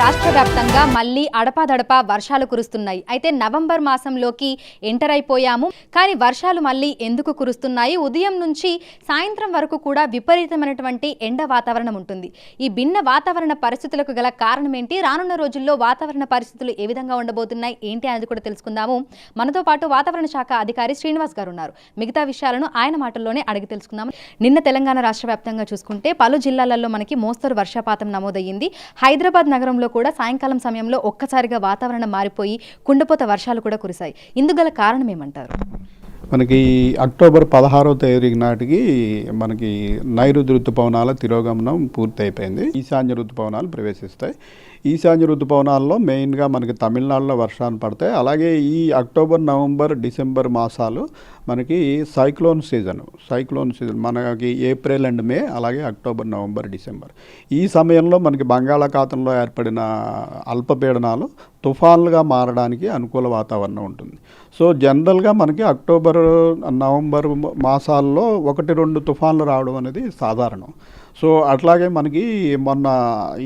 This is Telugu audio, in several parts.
రాష్ట్ర వ్యాప్తంగా మళ్ళీ అడపాదడపా వర్షాలు కురుస్తున్నాయి. అయితే నవంబర్ మాసంలోకి ఎంటర్ అయిపోయాము. కానీ వర్షాలు మళ్ళీ ఎందుకు కురుస్తున్నాయి? ఉదయం నుంచి సాయంత్రం వరకు కూడా విపరీతమైనటువంటి ఎండ వాతావరణం ఉంటుంది. ఈ భిన్న వాతావరణ పరిస్థితులకు గల కారణం ఏంటి? రానున్న రోజుల్లో వాతావరణ పరిస్థితులు ఏ విధంగా ఉండబోతున్నాయి ఏంటి అనేది కూడా తెలుసుకుందాము. మనతో పాటు వాతావరణ శాఖ అధికారి శ్రీనివాస్ గారు ఉన్నారు. మిగతా విషయాలను ఆయన మాటల్లోనే అడిగి తెలుసుకుందాము. నిన్న తెలంగాణ రాష్ట్ర వ్యాప్తంగా చూసుకుంటే పలు జిల్లాలలో మనకి మోస్తరు వర్షపాతం నమోదయ్యింది. హైదరాబాద్ నగరంలో కూడా సాయంకాలం సమయంలో ఒక్కసారిగా వాతావరణం మారిపోయి కుండపోత వర్షాలు కూడా కురిశాయి. ఇందుకు గల కారణం ఏమంటారు? మనకి అక్టోబర్ 16వ తేదీ నాటికి మనకి నైరుతి ఋతుపవనాల తిరోగమనం పూర్తయిపోయింది. ఈశాన్య ఋతుపవనాలు ప్రవేశిస్తాయి. ఈశాన్య ఋతుపవనాల్లో మెయిన్గా మనకి తమిళనాడులో వర్షాలు పడతాయి. అలాగే ఈ అక్టోబర్, నవంబర్, డిసెంబర్ మాసాలు మనకి సైక్లోన్ సీజన్ మనకి ఏప్రిల్ అండ్ మే, అలాగే అక్టోబర్, నవంబర్, డిసెంబర్. ఈ సమయంలో మనకి బంగాళాఖాతంలో ఏర్పడిన అల్పపీడనాలు తుఫాన్లుగా మారడానికి అనుకూల వాతావరణం ఉంటుంది. సో జనరల్గా మనకి అక్టోబర్, నవంబర్ మాసాల్లో 1-2 తుఫాన్లు రావడం అనేది సాధారణం. సో అట్లాగే మనకి మొన్న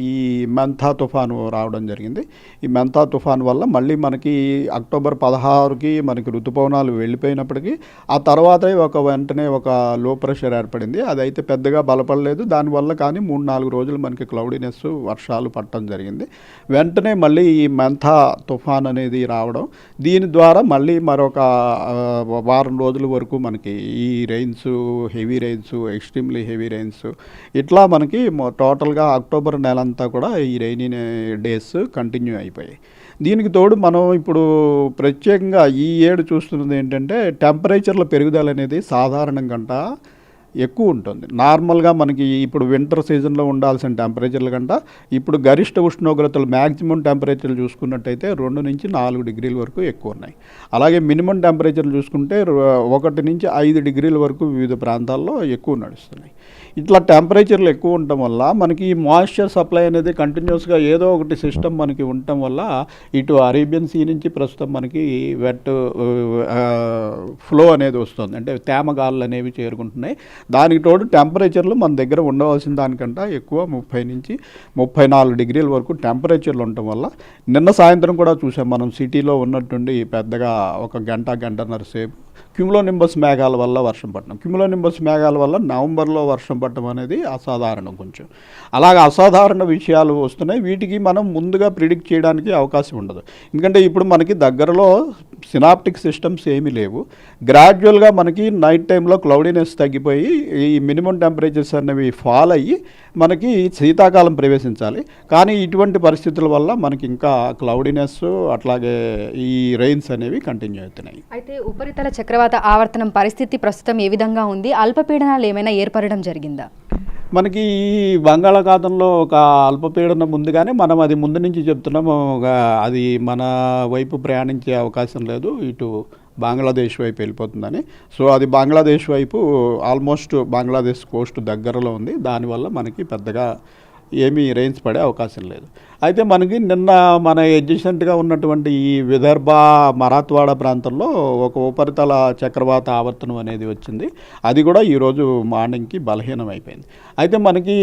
ఈ మెంతా తుఫాను రావడం జరిగింది. ఈ మెంతా తుఫాను వల్ల మళ్ళీ మనకి అక్టోబర్ 16కి మనకి ఋతుపవనాలు వెళ్ళిపోయినప్పటికీ ఆ తర్వాతే వెంటనే ఒక లో ప్రెషర్ ఏర్పడింది. అదైతే పెద్దగా బలపడలేదు. దానివల్ల కానీ 3-4 రోజులు మనకి క్లౌడీనెస్, వర్షాలు పడటం జరిగింది. వెంటనే మళ్ళీ ఈ మెంతా తుఫాన్ అనేది రావడం, దీని ద్వారా మళ్ళీ మరొక వారం రోజుల వరకు మనకి ఈ rains, heavy rains, extremely heavy rains, ఇట్లా మనకి టోటల్గా అక్టోబర్ నెలంతా కూడా ఈ రెయినీ డేస్ కంటిన్యూ అయిపోయాయి. దీనికి తోడు మనం ఇప్పుడు ప్రత్యేకంగా ఈ ఏడు చూస్తున్నది ఏంటంటే టెంపరేచర్ల పెరుగుదల అనేది సాధారణం కంటే ఎక్కువ ఉంటుంది. నార్మల్గా మనకి ఇప్పుడు వింటర్ సీజన్లో ఉండాల్సిన టెంపరేచర్ల కంటే ఇప్పుడు గరిష్ట ఉష్ణోగ్రతలు మ్యాక్సిమం టెంపరేచర్లు చూసుకున్నట్టయితే 2-4 డిగ్రీల వరకు ఎక్కువ ఉన్నాయి. అలాగే మినిమం టెంపరేచర్లు చూసుకుంటే 1-5 డిగ్రీల వరకు వివిధ ప్రాంతాల్లో ఎక్కువ నడుస్తున్నాయి. ఇట్లా టెంపరేచర్లు ఎక్కువ ఉండటం వల్ల మనకి మాయిశ్చర్ సప్లై అనేది కంటిన్యూస్గా ఏదో ఒకటి సిస్టమ్ మనకి ఉండటం వల్ల ఇటు అరేబియన్ సీ నుంచి ప్రస్తుతం మనకి వెట్ ఫ్లో అనేది వస్తుంది. అంటే తేమ గాలులు అనేవి చేరుకుంటున్నాయి. దానికి తోడు టెంపరేచర్లు మన దగ్గర ఉండవలసిన దానికంటే ఎక్కువ 30-34 డిగ్రీల వరకు టెంపరేచర్లు ఉండటం వల్ల నిన్న సాయంత్రం కూడా చూసాం మనం సిటీలో ఉన్నట్టుండి పెద్దగా ఒక గంటన్నర సేపు క్యూములోనింబస్ మేఘాల వల్ల వర్షం పడటం. క్యూములోనింబస్ మేఘాల వల్ల నవంబర్లో వర్షం పడటం అనేది అసాధారణం. కొంచెం అలాగే అసాధారణ విషయాలు వస్తున్నాయి. వీటికి మనం ముందుగా ప్రిడిక్ట్ చేయడానికి అవకాశం ఉండదు. ఎందుకంటే ఇప్పుడు మనకి దగ్గరలో సినాప్టిక్ సిస్టమ్స్ ఏమీ లేవు. గ్రాడ్యువల్గా మనకి నైట్ టైంలో క్లౌడీనెస్ తగ్గిపోయి ఈ మినిమం టెంపరేచర్స్ అనేవి ఫాల్ అయ్యి మనకి శీతాకాలం ప్రవేశించాలి. కానీ ఇటువంటి పరిస్థితుల వల్ల మనకి ఇంకా క్లౌడీనెస్, అట్లాగే ఈ రెయిన్స్ అనేవి కంటిన్యూ అవుతున్నాయి. అయితే ఉపరితల చక్రవాత ఆవర్తనం పరిస్థితి ప్రస్తుతం ఏ విధంగా ఉంది? అల్పపీడనాలు ఏమైనా ఏర్పడడం జరిగిందా? మనకి ఈ బంగాళాఖాతంలో ఒక అల్పపీడనం ముందుగానే మనం అది ముందు నుంచి చెప్తున్నాము, అది మన వైపు ప్రయాణించే అవకాశం లేదు, ఇటు బంగ్లాదేశ్ వైపు వెళ్ళిపోతుందని. సో అది బంగ్లాదేశ్ వైపు ఆల్మోస్ట్ బంగ్లాదేశ్ కోస్ట్ దగ్గరలో ఉంది. దానివల్ల మనకి పెద్దగా ఏమీ రెయిన్స్ పడే అవకాశం లేదు. అయితే మనకి నిన్న మన అడ్జసెంట్గా ఉన్నటువంటి ఈ విదర్భ, మరాఠ్వాడ ప్రాంతంలో ఒక ఉపరితల చక్రవాత ఆవర్తనం అనేది వచ్చింది. అది కూడా ఈరోజు మార్నింగ్కి బలహీనం అయిపోయింది. అయితే మనకి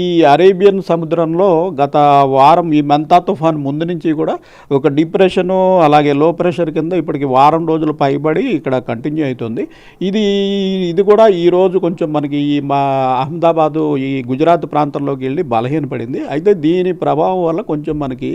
ఈ అరేబియన్ సముద్రంలో గత వారం ఈ మెంతా తుఫాన్ ముందు నుంచి కూడా ఒక డిప్రెషను, అలాగే లో ప్రెషర్ కింద ఇప్పటికి వారం రోజులు పైబడి ఇక్కడ కంటిన్యూ అవుతుంది. ఇది కూడా ఈరోజు కొంచెం మనకి ఈ మా అహ్మదాబాదు, ఈ గుజరాత్ ప్రాంతంలోకి వెళ్ళి బలహీనపడింది. అయితే దీని ప్రభావం వల్ల కొంచెం మనకి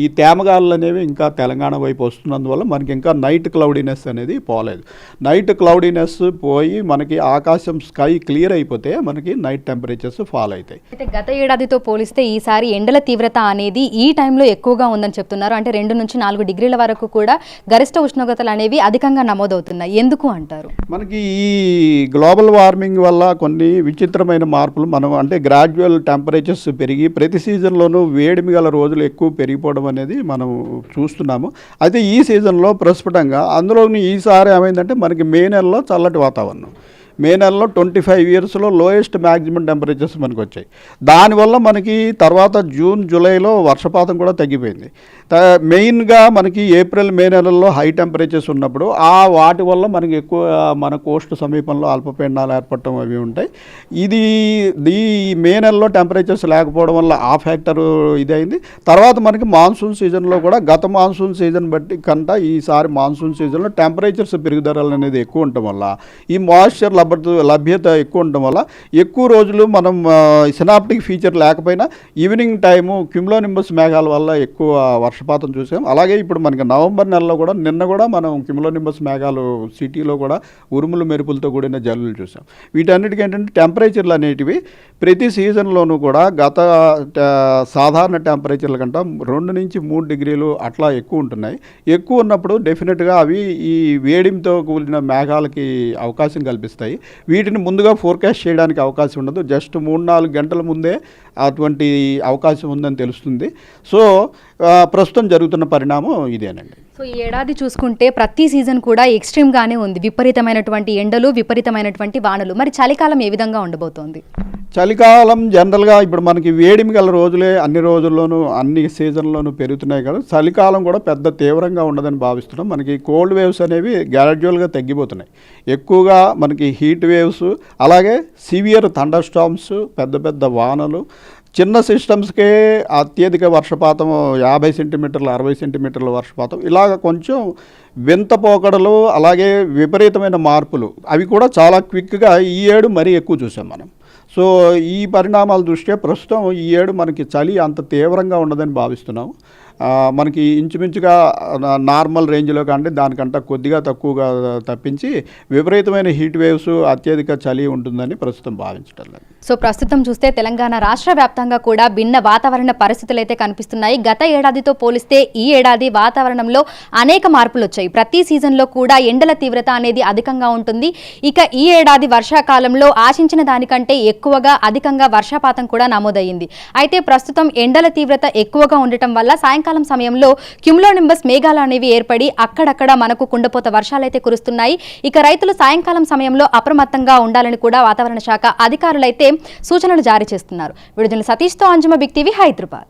ఈ తేమగాలు అనేవి ఇంకా తెలంగాణ వైపు వస్తున్నందువల్ల మనకి ఇంకా నైట్ క్లౌడీనెస్ అనేది పోలేదు. నైట్ క్లౌడీనెస్ పోయి మనకి ఆకాశం స్కై క్లియర్ అయిపోతే మనకి నైట్ టెంపరేచర్స్ ఫాల్ అవుతాయి. అయితే గత ఏడాదితో పోలిస్తే ఈసారి ఎండల తీవ్రత అనేది ఈ టైంలో ఎక్కువగా ఉందని చెప్తున్నారు. అంటే 2-4 డిగ్రీల వరకు కూడా గరిష్ట ఉష్ణోగ్రతలు అనేవి అధికంగా నమోదవుతున్నాయి. ఎందుకు అంటారు? మనకి ఈ గ్లోబల్ వార్మింగ్ వల్ల కొన్ని విచిత్రమైన మార్పులు మనం అంటే గ్రాడ్యువల్ టెంపరేచర్స్ పెరిగి ప్రతి సీజన్లోనూ వేడిమి గల రోజులు ఎక్కువ పెరిగిపోవడం అనేది మనం చూస్తున్నాము. అయితే ఈ సీజన్లో ప్రస్ఫుటంగా అందులోని ఈసారి ఏమైందంటే మనకి మే నెలలో చల్లటి వాతావరణం, మే నెలలో 25 ఇయర్స్లో లోయెస్ట్ మ్యాక్సిమం టెంపరేచర్స్ మనకు వచ్చాయి. దానివల్ల మనకి తర్వాత జూన్ జూలైలో వర్షపాతం కూడా తగ్గిపోయింది. మెయిన్గా మనకి ఏప్రిల్ మే నెలల్లో హై టెంపరేచర్స్ ఉన్నప్పుడు వాటి వల్ల మనకి ఎక్కువ మన కోస్ట్ సమీపంలో అల్పపీడనాలు ఏర్పడటం అవి ఉంటాయి. ఈ మే నెలలో టెంపరేచర్స్ లేకపోవడం వల్ల ఆ ఫ్యాక్టర్ ఇదైంది. తర్వాత మనకి మాన్సూన్ సీజన్లో కూడా గత మాన్సూన్ సీజన్ బట్టి కంట ఈసారి మాన్సూన్ సీజన్లో టెంపరేచర్స్ పెరుగుదల అనేది ఎక్కువ ఉండటం వల్ల ఈ మాయిశ్చర్ లభ్యత ఎక్కువ ఉండటం వల్ల ఎక్కువ రోజులు మనం సినాప్టిక్ ఫీచర్ లేకపోయినా ఈవినింగ్ టైము క్యుములోనింబస్ మేఘాల వల్ల ఎక్కువ వర్షపాతం చూసాం. అలాగే ఇప్పుడు మనకి నవంబర్ నెలలో కూడా నిన్న కూడా మనం క్యుములోనింబస్ మేఘాలు సిటీలో కూడా ఉరుములు మెరుపులతో కూడిన జల్లులు చూసాం. వీటన్నిటికీ ఏంటంటే టెంపరేచర్లు అనేటివి ప్రతి సీజన్లోనూ కూడా గత సాధారణ టెంపరేచర్ల కంటే 2 నుంచి 3 డిగ్రీలు అట్లా ఎక్కువ ఉంటున్నాయి. ఎక్కువ ఉన్నప్పుడు డెఫినెట్గా అవి ఈ వేడిమితో కూడిన మేఘాలకి అవకాశం కల్పిస్తాయి. వీటిని ముందుగా ఫోర్కాస్ట్ చేయడానికి అవకాశం ఉండదు. జస్ట్ 3-4 గంటల ముందే అటువంటి అవకాశం ఉందని తెలుస్తుంది. సో ప్రస్తుతం జరుగుతున్న పరిణామం ఇదేనండి. సో ఈ ఏడాది చూసుకుంటే ప్రతి సీజన్ కూడా ఎక్స్ట్రీమ్గానే ఉంది. విపరీతమైనటువంటి ఎండలు, విపరీతమైనటువంటి వానలు. మరి చలికాలం ఏ విధంగా ఉండబోతోంది? చలికాలం జనరల్గా ఇప్పుడు మనకి వేడిమి గల రోజులే అన్ని రోజుల్లోనూ అన్ని సీజన్లోనూ పెరుగుతున్నాయి కదా. చలికాలం కూడా పెద్ద తీవ్రంగా ఉండదని భావిస్తున్నాం. మనకి కోల్డ్ వేవ్స్ అనేవి గ్రాడ్యువల్గా తగ్గిపోతున్నాయి. ఎక్కువగా మనకి హీట్ వేవ్స్, అలాగే సివియర్ థండర్ స్టార్మ్స్, పెద్ద పెద్ద వానలు, చిన్న సిస్టమ్స్కే అత్యధిక వర్షపాతం 50 సెంటీమీటర్లు 60 సెంటీమీటర్ల వర్షపాతం, ఇలాగ కొంచెం వింత పోకడలు, అలాగే విపరీతమైన మార్పులు అవి కూడా చాలా క్విక్గా ఈ ఏడు మరీ ఎక్కువ చూసాం మనం. సో ఈ పరిణామాల దృష్ట్యా ప్రస్తుతం ఈ ఏడు మనకి చలి అంత తీవ్రంగా ఉండదని భావిస్తున్నాము. మనకి ఇంచుమించుగా నార్మల్ రేంజ్లో కంటే దానికంటే కొద్దిగా తక్కువగా తప్పించి విపరీతమైన హీట్ వేవ్స్, అత్యధిక చలి ఉంటుందని ప్రస్తుతం భావించడం లేదు. సో ప్రస్తుతం చూస్తే తెలంగాణ రాష్ట్ర వ్యాప్తంగా కూడా భిన్న వాతావరణ పరిస్థితులు అయితే కనిపిస్తున్నాయి. గత ఏడాదితో పోలిస్తే ఈ ఏడాది వాతావరణంలో అనేక మార్పులు వచ్చాయి. ప్రతి సీజన్లో కూడా ఎండల తీవ్రత అనేది అధికంగా ఉంటుంది. ఇక ఈ ఏడాది వర్షాకాలంలో ఆశించిన దానికంటే ఎక్కువగా అధికంగా వర్షపాతం కూడా నమోదయ్యింది. అయితే ప్రస్తుతం ఎండల తీవ్రత ఎక్కువగా ఉండటం వల్ల సాయంకాలం సమయంలో క్యుములోనింబస్ మేఘాలు అనేవి ఏర్పడి అక్కడక్కడ మనకు కుండపోత వర్షాలైతే కురుస్తున్నాయి. ఇక రైతులు సాయంకాలం సమయంలో అప్రమత్తంగా ఉండాలని కూడా వాతావరణ శాఖ అధికారులైతే సూచనలు జారీ చేస్తున్నారు. విడుదల సతీష్తో అంజుమ, బిగ్ టీవీ, హైదరాబాద్.